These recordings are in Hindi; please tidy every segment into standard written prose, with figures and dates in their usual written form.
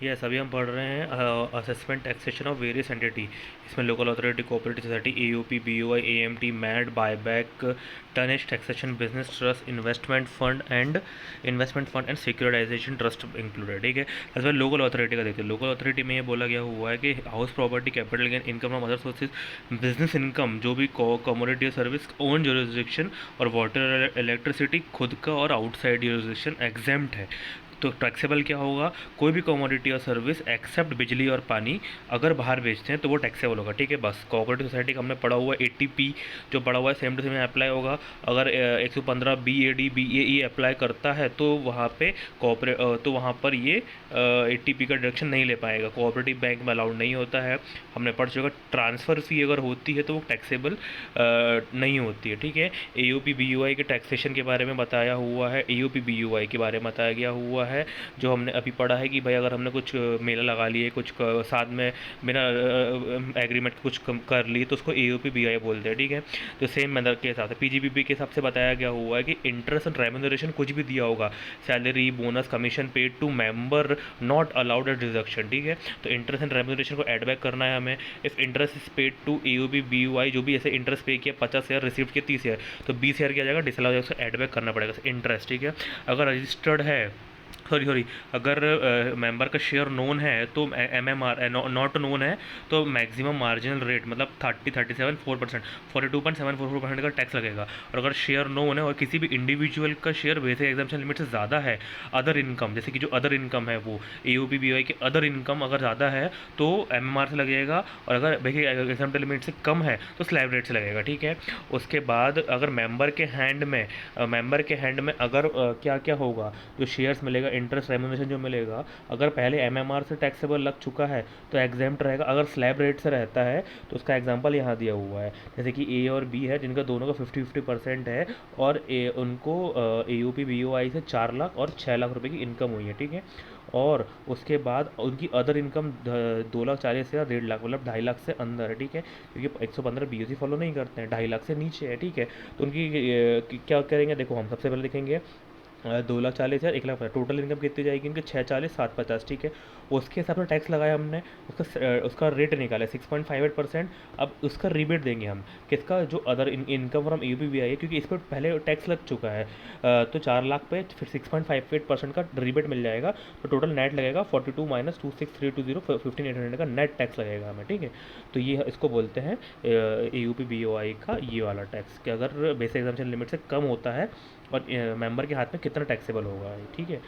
ये अभी हम पढ़ रहे हैं assessment taxation of various entity. इसमें local authority, cooperative society, AOP, BOI, AMT, MAT, buyback, tonnage taxation, business trust, investment fund and securitisation trust included. ठीक है। सबसे पहले लोकल अथॉरिटी का देखते हैं। लोकल अथॉरिटी में ये बोला गया हुआ है कि house property, capital gain, income from other sources, business income, जो भी कमोडिटी और सर्विस, ओन जुरिस्डिक्शन, और वाटर इलेक्ट्रिसिटी खुद का और आउटसाइड जुरिस्डिक्शन एग्जेम्प्ट है। तो टैक्सेबल क्या होगा? कोई भी कमोडिटी और सर्विस एक्सेप्ट बिजली और पानी अगर बाहर बेचते हैं तो वो टैक्सेबल होगा। ठीक है। बस कोऑपरेटिव सोसाइटी का हमने पढ़ा हुआ है, एटीपी जो पढ़ा हुआ है सेम टू सेम अप्लाई होगा। अगर 115 बीएडी बीएई अप्लाई करता है तो वहाँ पे तो वहाँ पर ये एटीपी का डिडक्शन नहीं ले पाएगा। कोऑपरेटिव बैंक में अलाउड नहीं होता है। हमने पढ़ चुका। ट्रांसफ़र फी अगर होती है तो वो टैक्सेबल नहीं होती है। ठीक है। एयूपी बीयूआई के टैक्सेशन के बारे में बताया हुआ है। एयूपी बीयूआई के बारे में बताया गया हुआ है जो हमने अभी पढ़ा है कि भाई अगर हमने कुछ मेला लगा लिए, कुछ साथ में बिना एग्रीमेंट कुछ कर ली तो उसको एयूपी बीयूआई बोलते हैं। ठीक है। तो सेम मैनर के साथ पीजीबीपी के हिसाब से बताया गया हुआ है कि इंटरेस्ट एंड रेम्यूनरेशन कुछ भी दिया होगा, salary, bonus, commission paid to member not allowed at deduction. ठीक है। तो इंटरेस्ट एंड रेम्यूनरेशन को एड बैक करना है हमें। If interest is paid to AOP BOI, जो भी ऐसे इंटरेस्ट पे किया 50,000, रिसीव किया 30,000, तो 20,000 किया जाएगा, डिसअलाउ हो जाएगा, उसको एड बैक करना पड़ेगा इंटरेस्ट। ठीक है। अगर रजिस्टर्ड है, सॉरी अगर मेंबर का शेयर नोन है तो MMR नॉट नोन है तो मैक्सिमम मार्जिनल रेट मतलब 37.4%, 42.744% का टैक्स लगेगा। और अगर शेयर नोन है और किसी भी इंडिविजुअल का शेयर बेसिक एग्जाम्पशन लिमिट से ज़्यादा है, अदर इनकम, जैसे कि जो अदर इनकम है वो एयूपी बीओआई की अदर इनकम अगर ज़्यादा है तो MMR से लगेगा, और अगर बेसिक एग्जाम्पशन लिमिट से कम है तो स्लैब रेट से लगेगा। ठीक है। उसके बाद अगर मेंबर के हैंड में अगर क्या क्या होगा, जो शेयर्स मिलेगा, इंटरेस्ट रेम्यूनरेशन जो मिलेगा, अगर पहले एमएमआर से टैक्सेबल लग चुका है तो एग्जेम्प्ट रहेगा। अगर स्लैब रेट से रहता है तो उसका एग्जांपल यहाँ दिया हुआ है, जैसे कि ए और बी है जिनका दोनों का 50-50% है, और उनको एयूपी बीओआई से 4 लाख और 6 लाख रुपए की इनकम हुई है। ठीक है। और उसके बाद उनकी अदर इनकम 2,40,000 से 1.5 लाख, मतलब 2.5 लाख से अंदर है। ठीक है। क्योंकि 115 बीओसी फॉलो नहीं करते हैं, 2.5 लाख से नीचे है। ठीक है। तो उनकी क्या करेंगे, देखो हम सबसे पहले देखेंगे 2,40,000, 1 लाख, टोटल इनकम कितनी जाएगी इनकी? 640, 750। ठीक है। उसके हिसाब से टैक्स लगाया हमने, उसका रेट निकाला 6.58%। अब उसका रिबेट देंगे हम किसका? जो अदर इनकम फ्रॉम यूपी भी आई है, क्योंकि इस पर पहले टैक्स लग चुका है। तो 4 लाख पे फिर 6.58% का रिबेट मिल जाएगा। तो टोटल नेट लगेगा 42 माइनस 26,320, 15,800 का नेट टैक्स लगेगा हमें। ठीक है। तो ये इसको बोलते हैं यूपी बी ओ आई का ये वाला टैक्स, कि अगर बेसिक एग्जाम्पशन लिमिट से कम होता है और मेंबर के हाथ में कितना टैक्सेबल होगा। ठीक है।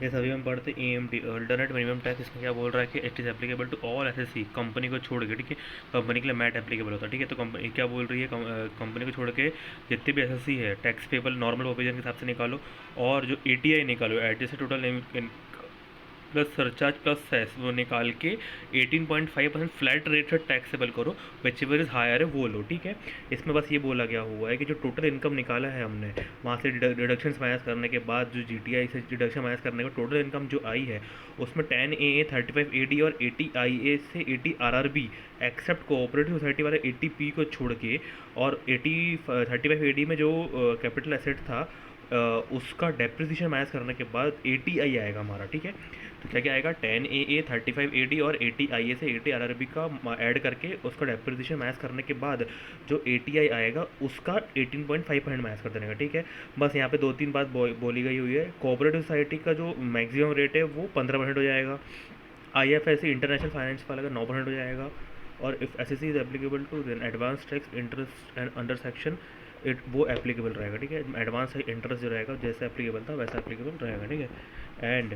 ये सभी हम पढ़ते AMT, अल्टरनेट मिनिमम टैक्स। इसमें क्या बोल रहा है कि it is applicable to all SSC, company को छोड़ के। ठीक है। कंपनी के लिए मैट एप्लीकेबल होता है। ठीक है। तो कंपनी क्या बोल रही है, कंपनी को छोड़ के जितनी भी एसएससी है टैक्स पेबल नॉर्मल प्रोविजन के हिसाब से निकालो, और जो ATI निकालो, adjusted total plus surcharge plus cess, वो निकाल के 18.5% फ्लैट रेट से टैक्सेबल करो, विच एवर इज़ हायर है वो लो। ठीक है। इसमें बस ये बोला गया हुआ है कि जो टोटल इनकम निकाला है हमने, वहाँ से डिडक्शन माइनस करने के बाद जो GTI से डिडक्शन माइनस करने का टोटल इनकम जो आई है, उसमें 10AA, 35AD और 80IA से 80RRB एक्सेप्ट कोऑपरेटिव सोसाइटी वाले 80P को छोड़ के, और 35AD में जो कैपिटल एसेट था उसका डेप्रिसिएशन माइनस करने के बाद 80I आएगा हमारा। ठीक है। तो क्या क्या आएगा? 10AA, 35AD और 80IA से 80RRB का ऐड करके उसका डेप्रिसिएशन माइनस करने के बाद जो 80I आएगा उसका 18.5% माइनस कर देने का। ठीक है। बस यहाँ पे 2-3 बात बोली गई हुई है। कोऑपरेटिव सोसाइटी का जो मैक्सिमम रेट है वो 15% हो जाएगा। IFSC इंटरनेशनल फाइनेंस वाला का 9% हो जाएगा। और if S S C is applicable to then advance tax interest and under section वो एप्लीकेबल रहेगा। ठीक है। एडवांस इंटरेस्ट जो रहेगा जैसा एप्लीकेबल था वैसा एप्लीकेबल रहेगा। ठीक है। एंड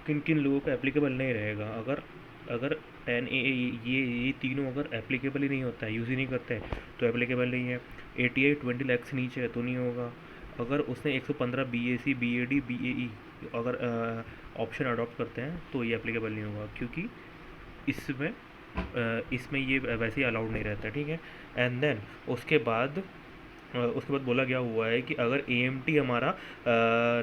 किन किन लोगों का एप्लीकेबल नहीं रहेगा, अगर अगर 10A ये तीनों अगर एप्लीकेबल ही नहीं होता है, यूज़ ही नहीं करते हैं, तो एप्लीकेबल नहीं है। ATI 20 लाख से नीचे है तो नहीं होगा। अगर उसने 115 BAC, BAD, BAE अगर ऑप्शन अडॉप्ट करते हैं तो ये एप्लीकेबल नहीं होगा, क्योंकि इसमें ये वैसे ही अलाउड नहीं रहता। ठीक है। एंड देन उसके बाद बोला गया हुआ है कि अगर AMT हमारा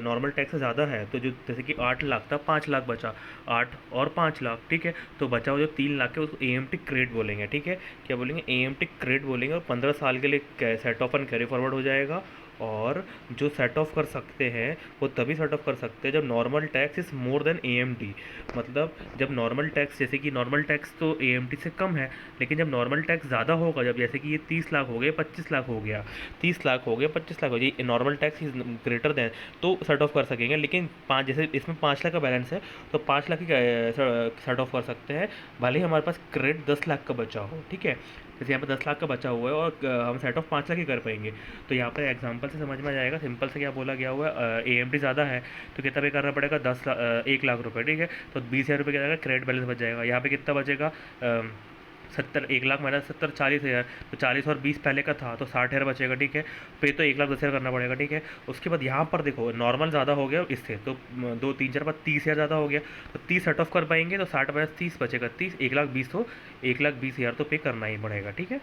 नॉर्मल टैक्स से ज़्यादा है, तो जो जैसे कि 8 लाख था, 5 लाख बचा, 8 और 5 लाख। ठीक है। तो बचा हुआ जो 3 लाख है उसको AMT क्रेडिट बोलेंगे। ठीक है। क्या बोलेंगे? AMT क्रेडिट बोलेंगे, और 15 साल के लिए set of and carry forward हो जाएगा, और जो सेट ऑफ कर सकते हैं वो तभी सेट ऑफ कर सकते हैं जब normal tax is more than AMT। मतलब जब नॉर्मल टैक्स, जैसे कि नॉर्मल टैक्स तो AMT से कम है, लेकिन जब नॉर्मल टैक्स ज़्यादा होगा, जब जैसे कि ये 30 लाख हो गए, 25 लाख हो गया, 30 लाख हो गया, 25 लाख हो गया, ये normal tax is greater than, तो सेट ऑफ कर सकेंगे। लेकिन पाँच, जैसे इसमें 5 लाख का बैलेंस है तो 5 लाख ही सेट ऑफ कर सकते हैं, भले ही हमारे पास क्रेडिट 10 लाख का बचा हो। ठीक है, जैसे यहाँ पे 10 लाख का बचा हुआ है और हम सेट ऑफ 5 लाख ही कर पाएंगे। तो यहाँ पर एग्जाम्पल से समझ में आ जाएगा, सिंपल से क्या बोला गया हुआ है, AMT ज़्यादा है तो कितना पे करना पड़ेगा, 1 लाख रुपये। ठीक है, तो 20,000 रुपये क्या जाएगा, क्रेडिट बैलेंस बच जाएगा। यहाँ पे कितना बचेगा, 1 लाख माइनस 70, 40,000। तो 40 और 20 पहले का था तो 60,000 बचेगा। ठीक है, पे तो 1,10,000 करना पड़ेगा। ठीक है, उसके बाद यहाँ पर देखो नॉर्मल ज़्यादा हो गया इससे, तो 2 3 4 5 30,000 ज़्यादा हो गया, तो 30 सेट ऑफ कर पाएंगे तो 60 माइनस 30 बचेगा 30, 1,20,000, तो 1,20,000 तो पे करना ही पड़ेगा। ठीक है।